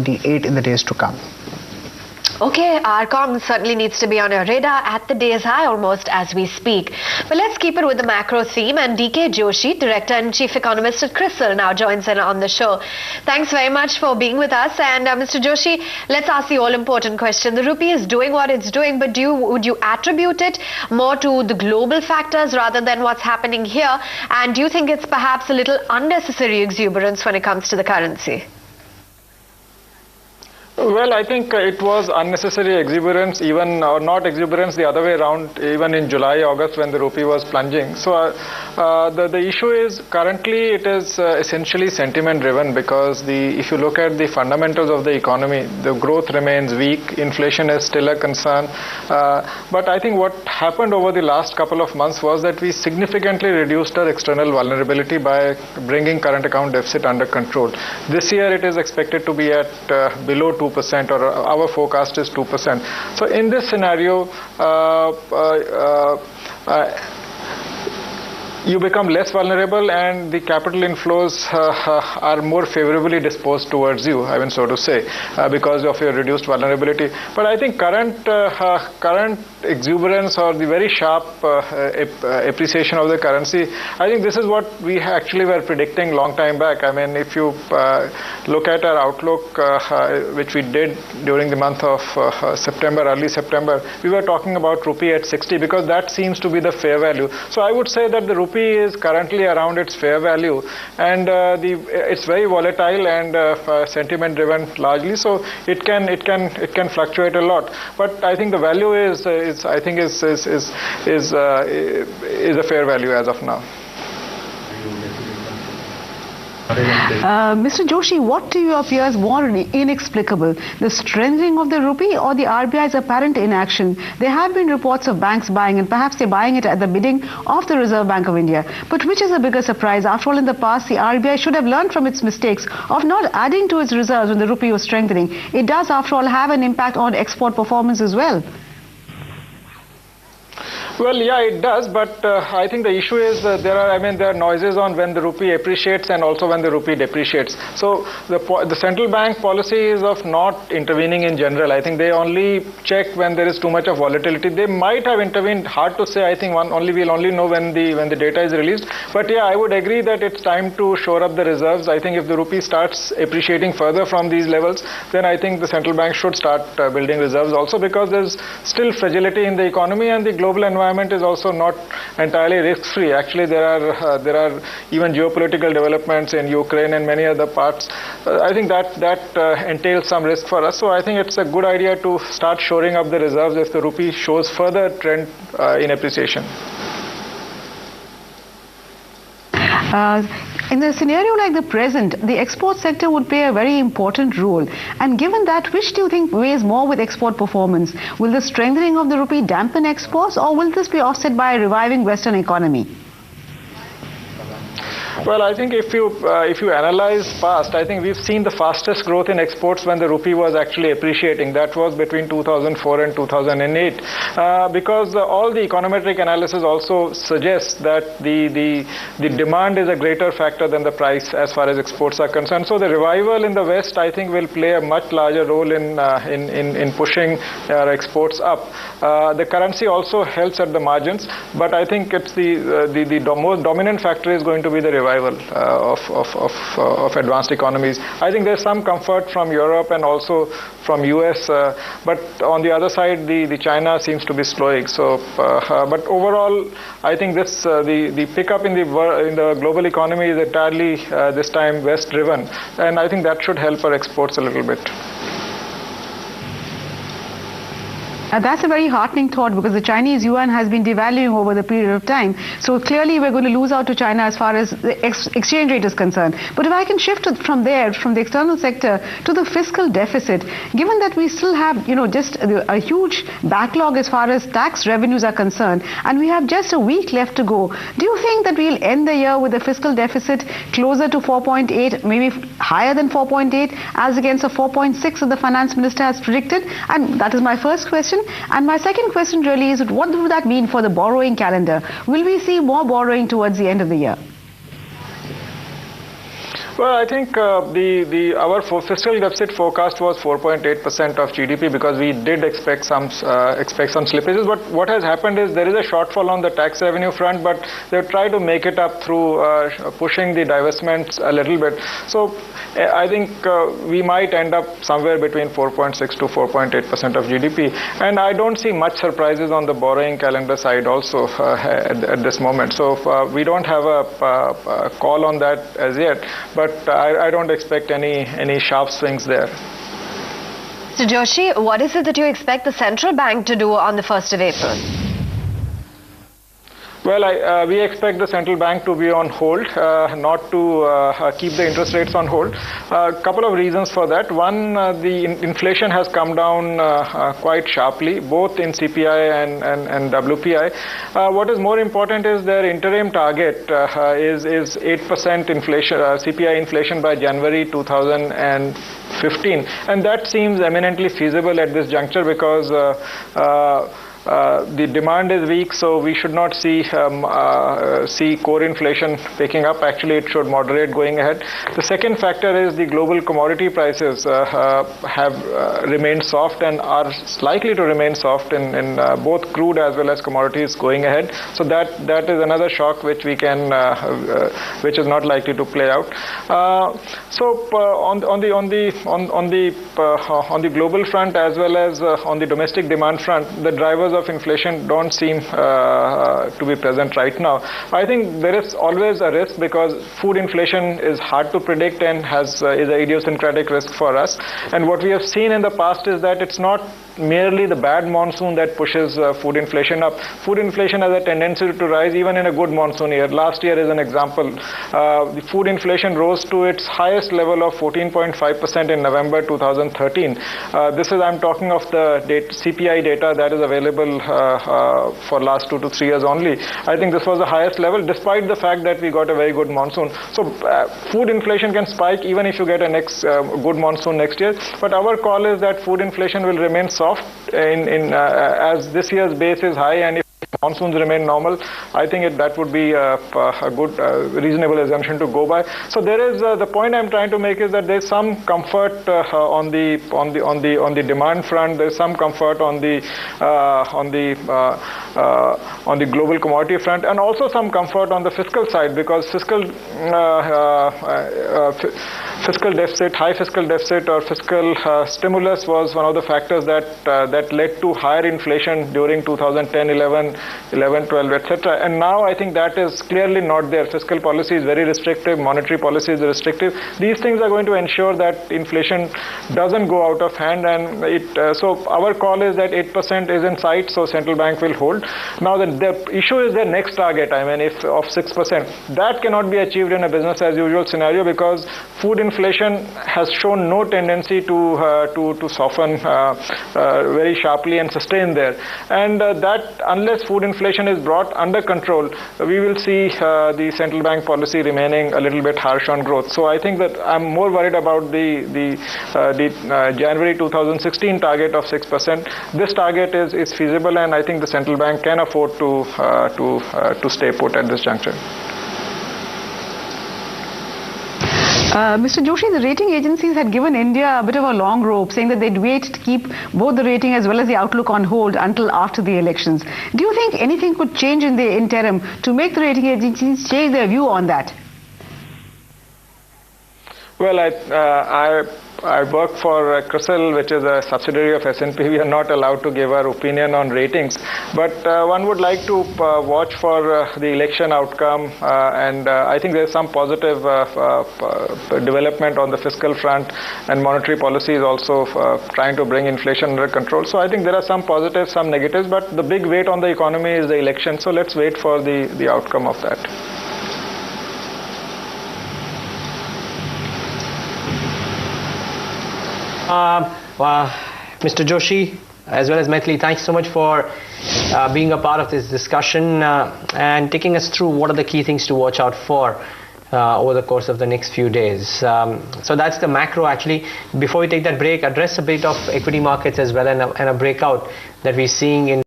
28 in the days to come. Okay, RCOM certainly needs to be on your radar at the day's high almost as we speak. But let's keep it with the macro theme, and DK Joshi, Director and Chief Economist at Crisil, now joins in on the show. Thanks very much for being with us. And Mr. Joshi, let's ask the all-important question. The rupee is doing what it's doing, but would you attribute it more to the global factors rather than what's happening here? And do you think it's perhaps a little unnecessary exuberance when it comes to the currency? Well, I think it was unnecessary exuberance, even or not exuberance, the other way around, even in July, August when the rupee was plunging. So the issue is currently it is essentially sentiment driven, because if you look at the fundamentals of the economy, the growth remains weak, inflation is still a concern. But I think what happened over the last couple of months was that we significantly reduced our external vulnerability by bringing current account deficit under control. This year it is expected to be at below 2%, or our forecast is 2%. So in this scenario, you become less vulnerable, and the capital inflows are more favorably disposed towards you, I mean, so to say, because of your reduced vulnerability. But I think current exuberance or the very sharp appreciation of the currency, I think this is what we actually were predicting long time back. I mean, if you look at our outlook, which we did during the month of September, early September, we were talking about rupee at 60, because that seems to be the fair value. So I would say that the rupee is currently around its fair value, and it's very volatile and sentiment driven largely, so it can fluctuate a lot. But I think the value is a fair value as of now. Mr. Joshi, what to you appears more inexplicable, the strengthening of the rupee or the RBI's apparent inaction? There have been reports of banks buying, and perhaps they're buying it at the bidding of the Reserve Bank of India. But which is a bigger surprise? After all, in the past, the RBI should have learned from its mistakes of not adding to its reserves when the rupee was strengthening. It does, after all, have an impact on export performance as well. Well, yeah, it does, but I think the issue is there are noises on when the rupee appreciates and also when the rupee depreciates. So the central bank policy is of not intervening in general. I think they only check when there is too much of volatility. They might have intervened, hard to say. I think we'll only know when the data is released. But yeah, I would agree that it's time to shore up the reserves. I think if the rupee starts appreciating further from these levels, then I think the central bank should start building reserves also, because there's still fragility in the economy, and the global environment is also not entirely risk-free. Actually, there are even geopolitical developments in Ukraine and many other parts. I think that entails some risk for us. So I think it's a good idea to start shoring up the reserves if the rupee shows further trend in appreciation. In a scenario like the present, the export sector would play a very important role. And given that, which do you think weighs more with export performance? Will the strengthening of the rupee dampen exports, or will this be offset by a reviving Western economy? Well, I think if you analyze past, I think we've seen the fastest growth in exports when the rupee was actually appreciating. That was between 2004 and 2008, because all the econometric analysis also suggests that the demand is a greater factor than the price as far as exports are concerned. So the revival in the West, I think, will play a much larger role in pushing our exports up. The currency also helps at the margins, but I think it's the most dominant factor is going to be the revival of advanced economies. I think there's some comfort from Europe and also from US, but on the other side, the China seems to be slowing. So, but overall, I think this the pickup in the global economy is entirely this time West-driven, and I think that should help our exports a little bit. That's a very heartening thought, because the Chinese yuan has been devaluing over the period of time. So clearly we're going to lose out to China as far as the exchange rate is concerned. But if I can shift from there, from the external sector to the fiscal deficit, given that we still have, just a huge backlog as far as tax revenues are concerned, and we have just a week left to go, do you think that we'll end the year with a fiscal deficit closer to 4.8, maybe higher than 4.8, as against a 4.6 that the finance minister has predicted? And that is my first question. And my second question really is, what would that mean for the borrowing calendar? Will we see more borrowing towards the end of the year? Well, I think our fiscal deficit forecast was 4.8% of GDP because we did expect some slippages. But what has happened is there is a shortfall on the tax revenue front, but they've tried to make it up through pushing the divestments a little bit. So I think we might end up somewhere between 4.6 to 4.8% of GDP. And I don't see much surprises on the borrowing calendar side also at this moment. So we don't have a call on that as yet. But I don't expect any sharp swings there. So Joshi, what is it that you expect the central bank to do on the 1st of April? Well, we expect the central bank to be on hold, not to keep the interest rates on hold. A couple of reasons for that. One, the inflation has come down quite sharply, both in CPI and WPI. What is more important is their interim target is 8% inflation, CPI inflation by January 2015. And that seems eminently feasible at this juncture because the demand is weak, so we should not see core inflation picking up. Actually, it should moderate going ahead. The second factor is the global commodity prices have remained soft and are likely to remain soft in both crude as well as commodities going ahead. So that is another shock which we can, which is not likely to play out. On the global front as well as on the domestic demand front, the drivers of inflation don't seem to be present right now. I think there is always a risk because food inflation is hard to predict and is an idiosyncratic risk for us. And what we have seen in the past is that it's not merely the bad monsoon that pushes food inflation up. Food inflation has a tendency to rise even in a good monsoon year. Last year is an example. The food inflation rose to its highest level of 14.5% in November 2013. I'm talking of the CPI data that is available for last 2 to 3 years only. I think this was the highest level despite the fact that we got a very good monsoon. So food inflation can spike even if you get a good monsoon next year. But our call is that food inflation will remain soft as this year's base is high, and if monsoons remain normal, I think that would be a good, reasonable assumption to go by. So there is the point I'm trying to make is that there's some comfort on the demand front. There's some comfort on the global commodity front, and also some comfort on the fiscal side because fiscal deficit, high fiscal deficit, or fiscal stimulus was one of the factors that led to higher inflation during 2010, 11, 12, etc. And now I think that is clearly not there. Fiscal policy is very restrictive, monetary policy is restrictive. These things are going to ensure that inflation doesn't go out of hand, and so our call is that 8% is in sight, so central bank will hold. Now the issue is their next target, if of 6%. That cannot be achieved in a business as usual scenario because food inflation has shown no tendency to soften very sharply and sustain there. And that unless food inflation is brought under control, we will see the central bank policy remaining a little bit harsh on growth. So I think that I'm more worried about the January 2016 target of 6%. This target is feasible, and I think the central bank can afford to stay put at this juncture. Mr. Joshi, the rating agencies had given India a bit of a long rope, saying that they'd wait to keep both the rating as well as the outlook on hold until after the elections. Do you think anything could change in the interim to make the rating agencies change their view on that? Well, I work for Crisil, which is a subsidiary of S&P. We are not allowed to give our opinion on ratings. But one would like to watch for the election outcome. And I think there's some positive development on the fiscal front, and monetary policy is also trying to bring inflation under control. So I think there are some positives, some negatives. But the big weight on the economy is the election. So let's wait for the outcome of that. Mr. Joshi, as well as Maithili, thanks so much for being a part of this discussion and taking us through what are the key things to watch out for over the course of the next few days. So that's the macro actually. Before we take that break, address a bit of equity markets as well and a breakout that we're seeing in